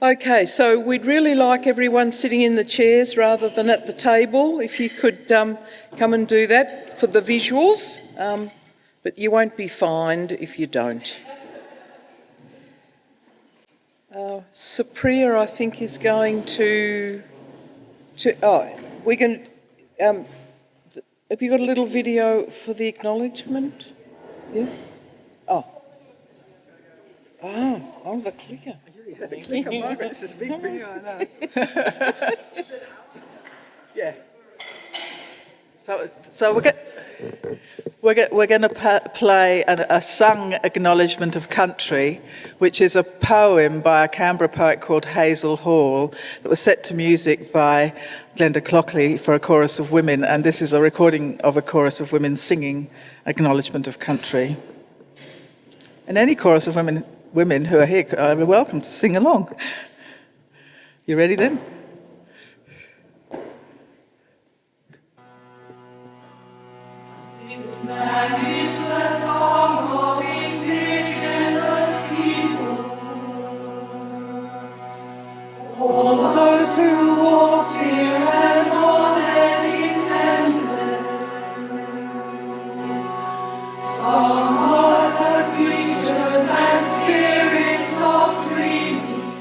Okay, so we'd really like everyone sitting in the chairs rather than at the table. If you could come and do that for the visuals, but you won't be fined if you don't. Supriya, I think, is going to we're going to, have you got a little video for the acknowledgement? Yeah? Oh, the clicker. Yeah, the clicker, Margaret, this is big for you, I know. Yeah. So we're going to play a sung acknowledgement of country, which is a poem by a Canberra poet called Hazel Hall that was set to music by Glenda Clockley for a chorus of women, and this is a recording of a chorus of women singing acknowledgement of country. And any chorus of women who are here are welcome to sing along. You ready then? All those who walked here and all their descendants, song of the creatures and spirits of dreaming,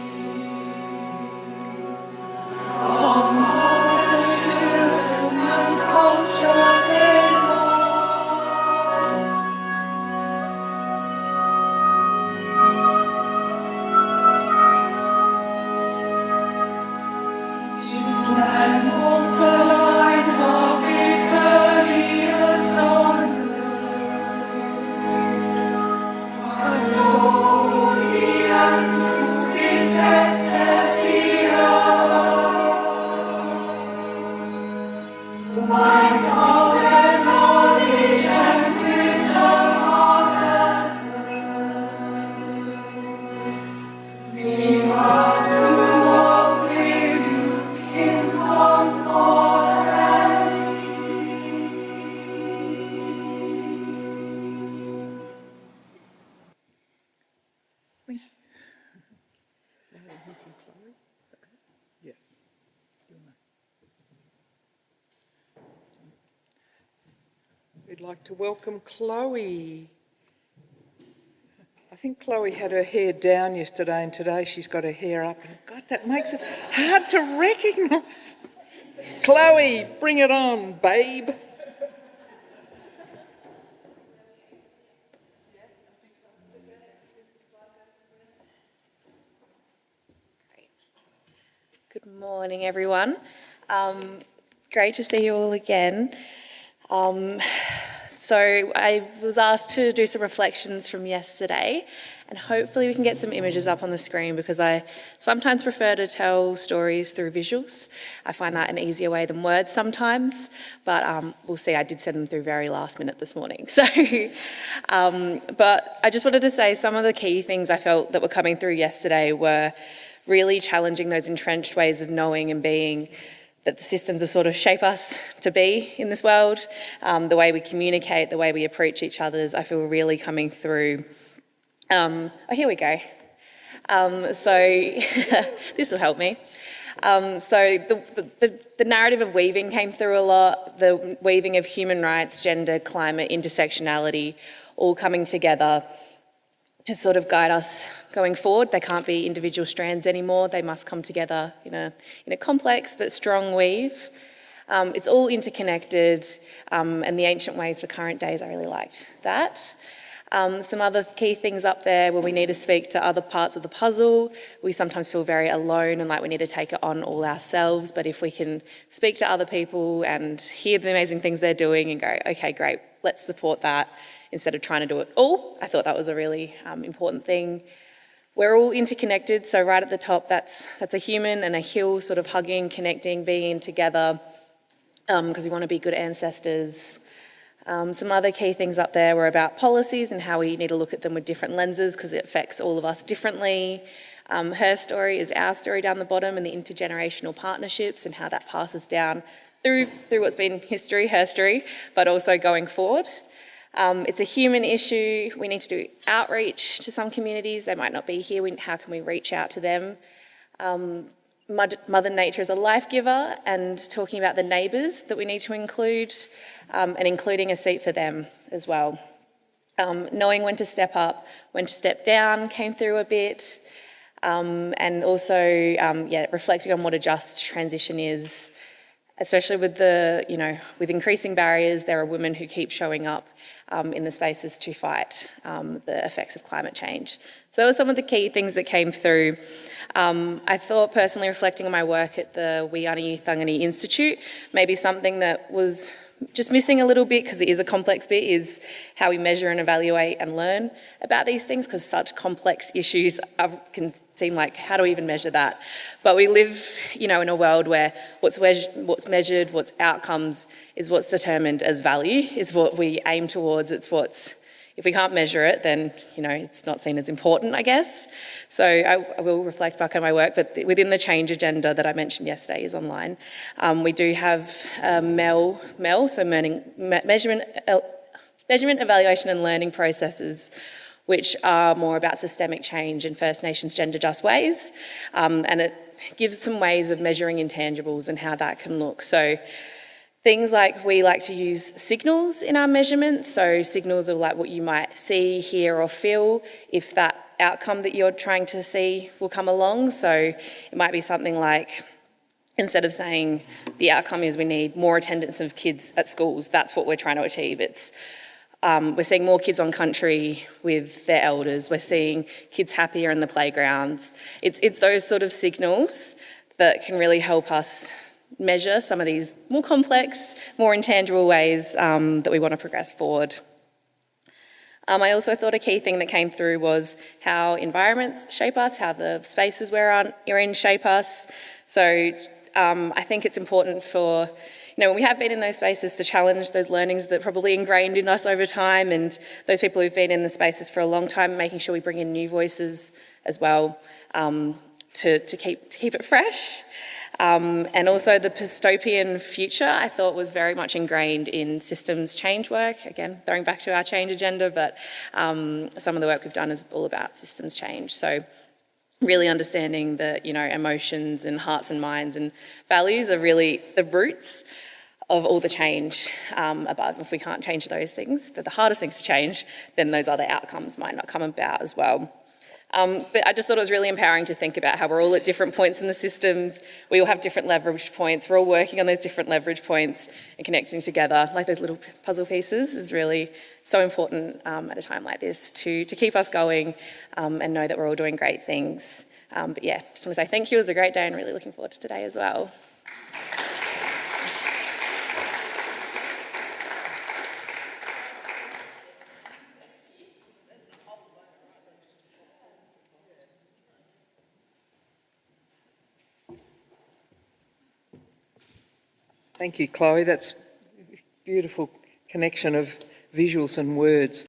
song of the children and culture they lost. This land holds the lines of its earliest honors, adore the earth to respect the earth, minds of their knowledge and wisdom of earth. We must to walk with you in concord and Yeah. We'd like to welcome Chloe. I think Chloe had her hair down yesterday and today she's got her hair up. And God, that makes it hard to recognise. Chloe, bring it on, babe. Good morning, everyone. Great to see you all again. So I was asked to do some reflections from yesterday, and hopefully we can get some images up on the screen because I sometimes prefer to tell stories through visuals. I find that an easier way than words sometimes, but we'll see. I did send them through very last minute this morning. So, but I just wanted to say some of the key things I felt that were coming through yesterday were really challenging those entrenched ways of knowing and being that the systems that sort of shape us to be in this world, the way we communicate, the way we approach each other's, I feel really coming through. Here we go. So this will help me. So the narrative of weaving came through a lot, the weaving of human rights, gender, climate, intersectionality, all coming together to sort of guide us going forward. They can't be individual strands anymore. They must come together in a complex but strong weave. It's all interconnected, and the ancient ways for current days, I really liked that. Some other key things up there where we need to speak to other parts of the puzzle. We sometimes feel very alone and like we need to take it on all ourselves, but if we can speak to other people and hear the amazing things they're doing and go, okay, great, let's support that instead of trying to do it all. I thought that was a really important thing. We're all interconnected, so right at the top, that's a human and a hill sort of hugging, connecting, being together, because we want to be good ancestors. Some other key things up there were about policies and how we need to look at them with different lenses because it affects all of us differently. Her story is our story down the bottom, and the intergenerational partnerships and how that passes down through what's been history, herstory, but also going forward. It's a human issue. We need to do outreach to some communities. They might not be here. How can we reach out to them? Mother Nature is a life giver, and talking about the neighbours that we need to include, and including a seat for them as well. Knowing when to step up, when to step down came through a bit, and also reflecting on what a just transition is, especially with with increasing barriers. There are women who keep showing up in the spaces to fight the effects of climate change. So those were some of the key things that came through. I thought personally, reflecting on my work at the Wiani Thangani Institute, maybe something that was just missing a little bit, because it is a complex bit, is how we measure and evaluate and learn about these things, because such complex issues can seem like, how do we even measure that? But we live, in a world where what's measured, what's outcomes, is what's determined as value, is what we aim towards. It's if we can't measure it, then, it's not seen as important, I guess. So I will reflect back on my work, but within the change agenda that I mentioned yesterday is online. We do have MEL, so measurement, evaluation and learning processes, which are more about systemic change in First Nations gender just ways. And it gives some ways of measuring intangibles and how that can look. So things like, we like to use signals in our measurements. So signals are like what you might see, hear or feel if that outcome that you're trying to see will come along. So it might be something like, instead of saying the outcome is we need more attendance of kids at schools, that's what we're trying to achieve. It's we're seeing more kids on country with their elders. We're seeing kids happier in the playgrounds. It's those sort of signals that can really help us measure some of these more complex, more intangible ways that we want to progress forward. I also thought a key thing that came through was how environments shape us, how the spaces we're in shape us. So I think it's important for, when we have been in those spaces, to challenge those learnings that are probably ingrained in us over time, and those people who've been in the spaces for a long time, making sure we bring in new voices as well to keep it fresh. And also the dystopian future, I thought, was very much ingrained in systems change work. Again, throwing back to our change agenda, but some of the work we've done is all about systems change. So really understanding that, emotions and hearts and minds and values are really the roots of all the change above. If we can't change those things, they're the hardest things to change, then those other outcomes might not come about as well. But I just thought it was really empowering to think about how we're all at different points in the systems. We all have different leverage points. We're all working on those different leverage points and connecting together, like those little puzzle pieces, is really so important at a time like this to keep us going and know that we're all doing great things. But yeah, just want to say thank you. It was a great day and really looking forward to today as well. Thank you, Chloe. That's a beautiful connection of visuals and words.